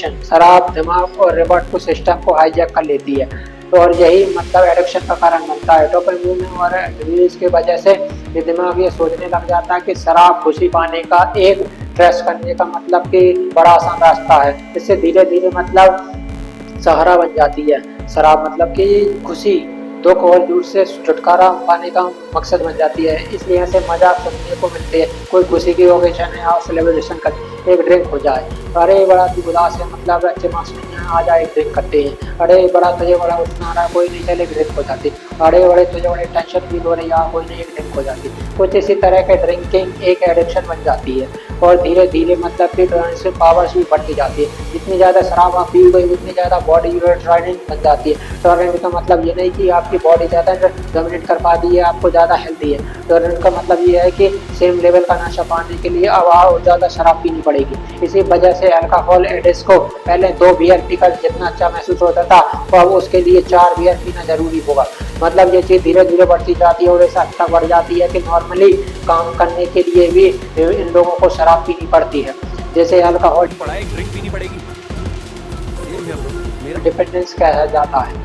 Addiction, शराब दिमाग और रिवॉर्ड को सिस्टम को हाईजैक कर लेती है, तो और यही मतलब एडिक्शन का कारण बनता है। डोपामिन और रिलीज की वजह से ये दिमाग ये सोचने लग जाता है कि शराब खुशी पाने का एक ट्रेस करने का मतलब कि बड़ा आसान रास्ता है। इससे धीरे धीरे मतलब सहारा बन जाती है। शराब मतलब कि खुशी, दुख और झूठ से छुटकारा पाने का मकसद बन जाती है। इसलिए ऐसे मजाक सुनने को मिलते हैं, कोई खुशी की ओकेजन है या सेलिब्रेशन कर एक ड्रिंक हो जाए, अरे बड़ा तू उदास है मतलब अच्छे मार्क्स नहीं है, आ जा एक ड्रिंक करते हैं, अरे बड़ा तुझे बड़ा उठना आ रहा है, कोई नहीं चले एक ड्रिंक हो जाती, अरे बड़े तुझे बड़े टेंशन फील हो रही है, कोई नहीं एक ड्रिंक हो जाती। कुछ इसी तरह के ड्रिंकिंग एक एडिक्शन बन जाती है और धीरे धीरे मतलब कि टॉलरेंस पावर्स भी बढ़ती जाती है। जितनी ज़्यादा शराब आप पी गई उतनी ज़्यादा बॉडी टॉलरेंट बन जाती है। टॉलरेंट का मतलब ये नहीं कि आपकी बॉडी ज़्यादा डोमिनेट कर पाती है, आपको ज़्यादा हेल्दी है। टॉलरेंट का मतलब ये है कि सेम लेवल का नशा पाने के लिए अब और ज़्यादा शराब पीनी पड़ेगी। इसी वजह से अल्कोहल एडिक्ट्स को पहले 2 बियर पीकर जितना अच्छा महसूस होता था तो अब उसके लिए 4 बियर पीना जरूरी होगा। मतलब ये चीज़ धीरे धीरे बढ़ती जाती है और ऐसा तक बढ़ जाती है कि नॉर्मली काम करने के लिए भी इन लोगों को शराब पीनी पड़ती है। जैसे अल्कोहल ड्रिंक पीनी पड़ेगी, डिपेंडेंस कहा जाता है।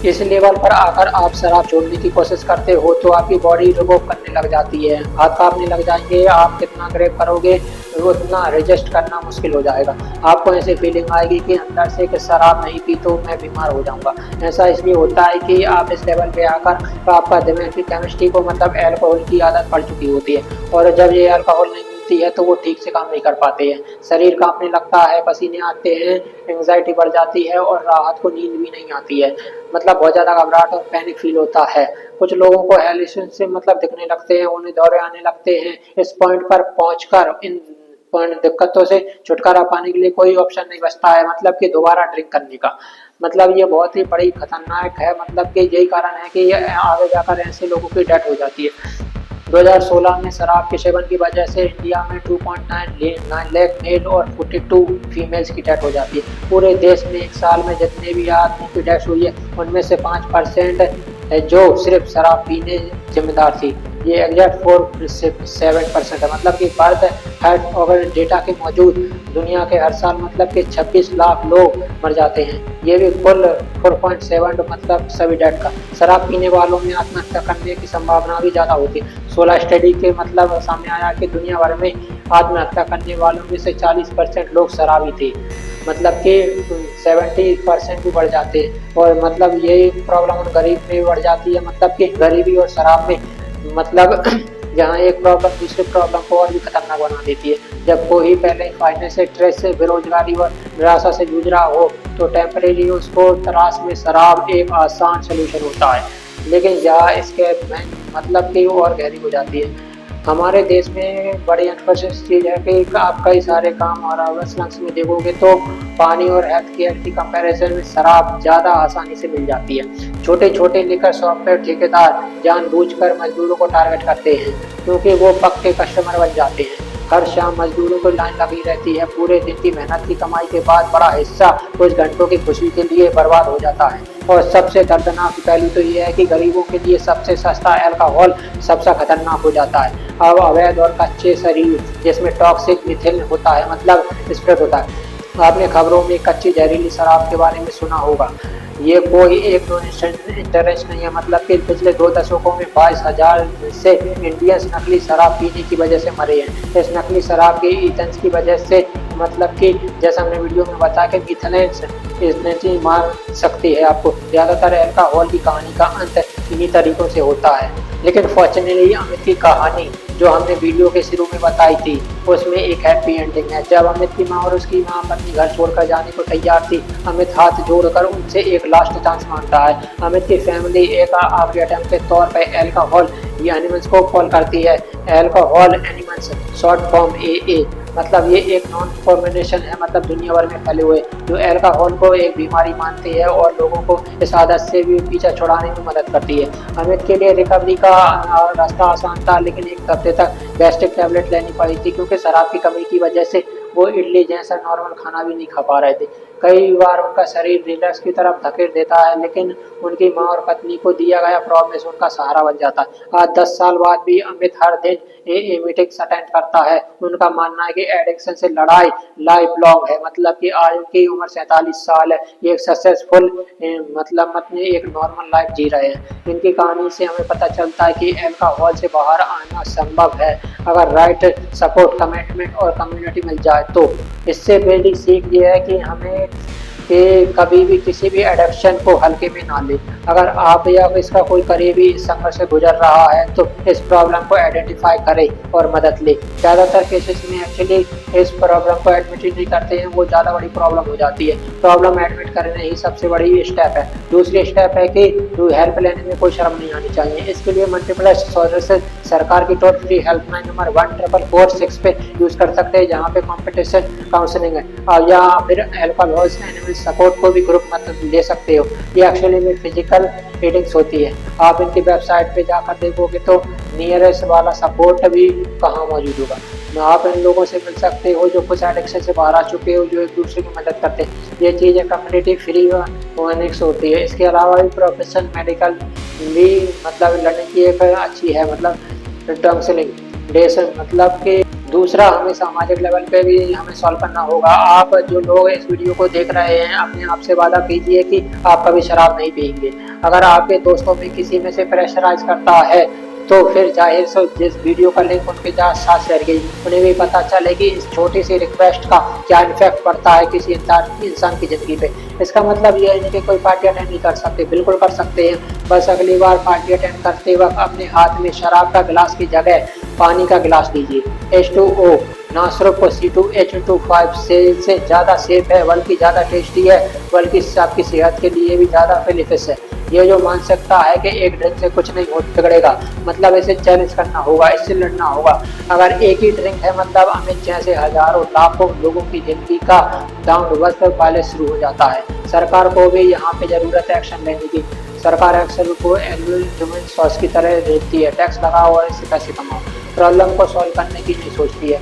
इस लेवल पर आकर आप शराब छोड़ने की कोशिश करते हो तो आपकी बॉडी रिवोक करने लग जाती है, हाथ कांपने लग जाएंगे, आप कितना ग्रेप करोगे उतना रेजिस्ट करना मुश्किल हो जाएगा। आपको ऐसी फीलिंग आएगी कि अंदर से कि शराब नहीं पी तो मैं बीमार हो जाऊंगा। ऐसा इसलिए होता है कि आप इस लेवल पे आकर तो आपका दिमाग की केमिस्ट्री को मतलब अल्कोहल की आदत पड़ चुकी होती है और जब ये अल्कोहल नहीं मिलती है तो वो ठीक से काम नहीं कर पाते हैं। शरीर कांपने लगता है, पसीने आते हैं, एंग्जाइटी बढ़ जाती है और राहत को नींद भी नहीं आती है। मतलब बहुत ज़्यादा घबराहट और पैनिक फील होता है। कुछ लोगों को हेलुसिनेशन मतलब दिखने लगते हैं, उन्हें दौरे आने लगते हैं। इस पॉइंट पर पहुंचकर इन दिक्कतों से छुटकारा पाने के लिए कोई ऑप्शन नहीं बचता है मतलब कि दोबारा ड्रिंक करने का। मतलब ये बहुत ही बड़ी खतरनाक है, मतलब कि यही कारण है कि ये आगे जाकर ऐसे लोगों की डेथ हो जाती है। 2016 में शराब के सेवन की वजह से इंडिया में 2.9 लाख मेल और 42 फीमेल्स की डेथ हो जाती है। पूरे देश में एक साल में जितने भी आदमी की डेथ हुई है उनमें से 5% जो सिर्फ शराब पीने जिम्मेदार थी। ये एग्जैक्ट 4.7% है। मतलब कि बर्थ हेल्थ अगर डेटा के मौजूद दुनिया के हर साल मतलब कि 26 लाख लोग मर जाते हैं। ये भी कुल 4.7 मतलब सभी डेट का। शराब पीने वालों में आत्महत्या करने की संभावना भी ज़्यादा होती है। 16 स्टडी के मतलब सामने आया कि दुनिया भर में आत्महत्या करने वालों में से 40% लोग शराबी थे। मतलब कि 70% भी बढ़ जाते हैं और मतलब यही प्रॉब्लम गरीब में भी बढ़ जाती है। मतलब कि गरीबी और शराब में मतलब जहाँ एक प्रॉब्लम दूसरी प्रॉब्लम को और भी खतरनाक बना देती है। जब कोई पहले फाइनेंशियल स्ट्रेस से, बेरोजगारी और निराशा से जूझ रहा हो तो टेम्परेरी उसको तलाश में शराब एक आसान सोल्यूशन होता है, लेकिन यहाँ इसके मतलब कि और गहरी हो जाती है। हमारे देश में बड़ी अनफॉर्चुनेट चीज़ है कि आप कई सारे काम और अवसर में देखोगे तो पानी और हेल्थ केयर की कंपैरिजन में शराब ज़्यादा आसानी से मिल जाती है। छोटे छोटे लिकर शॉप पर ठेकेदार जानबूझकर मजदूरों को टारगेट करते हैं क्योंकि वो पक्के कस्टमर बन जाते हैं। हर शाम मजदूरों को लाइन लगी रहती है। पूरे दिन की मेहनत की कमाई के बाद बड़ा हिस्सा कुछ घंटों की खुशी के लिए बर्बाद हो जाता है। और सबसे दर्दनाक पहलू तो ये है कि गरीबों के लिए सबसे सस्ता अल्कोहल सबसे खतरनाक हो जाता है। अब अवैध और कच्चे शरीर जिसमें टॉक्सिक मिथिल होता है मतलब स्प्रेड होता है। आपने खबरों में कच्ची जहरीली शराब के बारे में सुना होगा। ये कोई एक दो इंटरेस्ट नहीं है। मतलब कि पिछले 2 दशकों में 22,000 से इंडियंस नकली शराब पीने की वजह से मरे हैं। इस नकली शराब के ईथेंस की वजह से मतलब कि जैसा हमने वीडियो में बताया कि मिथेनेंस इसने मार सकती है आपको। ज़्यादातर अल्कोहल की कहानी का अंत इन्हीं तरीकों से होता है। लेकिन फॉर्चुनेटली अमित की कहानी जो हमने वीडियो के शुरू में बताई थी उसमें एक हैप्पी एंडिंग है। जब अमित की माँ और उसकी माँ अपनी घर छोड़कर जाने को तैयार थी, अमित हाथ जोड़कर उनसे एक लास्ट चांस मांगता है। अमित की फैमिली एक आखिरी अटेम्प्ट के तौर पर अल्कोहल या एनिमल्स को कॉल करती है। Alcohol animals short form AA। मतलब ये एक नॉन फॉर्मेशन है मतलब दुनिया भर में फैले हुए जो अल्कोहल को एक बीमारी मानती है और लोगों को इस आदत से भी पीछा छुड़ाने में मदद करती है। अमित के लिए रिकवरी का रास्ता आसान था, लेकिन एक हफ्ते तक गैस्ट्रिक टैबलेट लेनी पड़ी थी क्योंकि शराब की कमी की वजह से वो इडली जैसा नॉर्मल खाना भी नहीं खा पा रहे थे। कई बार उनका शरीर रिलैक्स की तरफ धकेल देता है, लेकिन उनकी माँ और पत्नी को दिया गया प्रॉमिस उनका सहारा बन जाता है। आज 10 साल बाद भी अमित हर दिन ये मीटिंग्स अटेंड करता है। उनका मानना है कि एडिक्शन से लड़ाई लाइफ लॉन्ग है, मतलब कि आज उनकी उम्र 47 साल है। ये एक सक्सेसफुल मतलब अपने एक नॉर्मल लाइफ जी रहे हैं। इनकी कहानी से हमें पता चलता है कि अल्कोहल से बाहर आना संभव है, अगर राइट सपोर्ट, कमिटमेंट और कम्युनिटी मिल जाए तो। इससे पहली सीख ये है कि हमें कभी भी किसी भी एडिक्शन को हल्के में ना लें। अगर आप या इसका कोई करीबी इस संघर्ष से गुजर रहा है तो इस प्रॉब्लम को आइडेंटिफाई करें और मदद लें। ज़्यादातर केसेस में एक्चुअली इस प्रॉब्लम को एडमिट ही नहीं करते हैं, वो ज़्यादा बड़ी प्रॉब्लम हो जाती है। प्रॉब्लम एडमिट करना ही सबसे बड़ी स्टेप है। दूसरी स्टेप है कि हेल्प लेने में कोई शर्म नहीं आनी चाहिए। इसके लिए मल्टीपल सोर्सेस सरकार की टोल फ्री हेल्पलाइन नंबर 1446 पे यूज़ कर सकते हैं, जहाँ पे कॉम्पिटिशन काउंसलिंग है, या फिर अल्कोहल एनिमल सपोर्ट को भी ग्रुप मतलब ले सकते हो। ये एक्चुअली में फिजिकल रीडिंग्स होती है। आप इनकी वेबसाइट पे जाकर देखोगे तो नियरेस्ट वाला सपोर्ट भी कहाँ मौजूद होगा। आप इन लोगों से मिल सकते हो जो कुछ एडिक्शन से बाहर आ चुके हो, जो एक दूसरे की मदद करते हैं। ये चीज़ें कम्युनिटी फ्री वर्निंग्स होती है। इसके अलावा भी प्रोफेशनल मेडिकल भी मतलब लड़ने की एक अच्छी है, मतलब काउंसलिंग डेशन, मतलब कि दूसरा हमें सामाजिक लेवल पे भी हमें सॉल्व करना होगा। आप जो लोग इस वीडियो को देख रहे हैं, अपने आप से वादा कीजिए कि आप कभी शराब नहीं पिएंगे। अगर आपके दोस्तों में किसी में से प्रेशराइज करता है तो फिर जाहिर से जिस वीडियो का लिंक उनके साथ शेयर कीजिए, उन्हें भी पता चले कि इस छोटी सी रिक्वेस्ट का क्या इफेक्ट पड़ता है किसी इंसान की ज़िंदगी पे। इसका मतलब ये है कि कोई पार्टी अटेंड नहीं कर सकते, बिल्कुल कर सकते हैं। बस अगली बार पार्टी अटेंड करते वक्त अपने हाथ में शराब का गिलास की जगह पानी का गिलास लीजिए। H2O ना सिर्फ C2H25 से ज़्यादा सेफ है, बल्कि ज़्यादा टेस्टी है, बल्कि आपकी सेहत के लिए भी ज़्यादा बेनिफिट है। ये जो मान सकता है कि एक ड्रिंक से कुछ नहीं हो बिगड़ेगा, मतलब इसे चैलेंज करना होगा, इससे लड़ना होगा। अगर एक ही ड्रिंक है, मतलब अमित जैसे हजारों लाखों लोगों की जिंदगी का डाउनवर्ड पहले शुरू हो जाता है। सरकार को भी यहाँ पे जरूरत है एक्शन लेने की। सरकार एक्शन को एनुअल ह्यूमन सॉस की तरह देखती है, टैक्स लगाओ और इससे पैसे कमाओ, प्रॉब्लम को सॉल्व करने की नहीं सोचती है।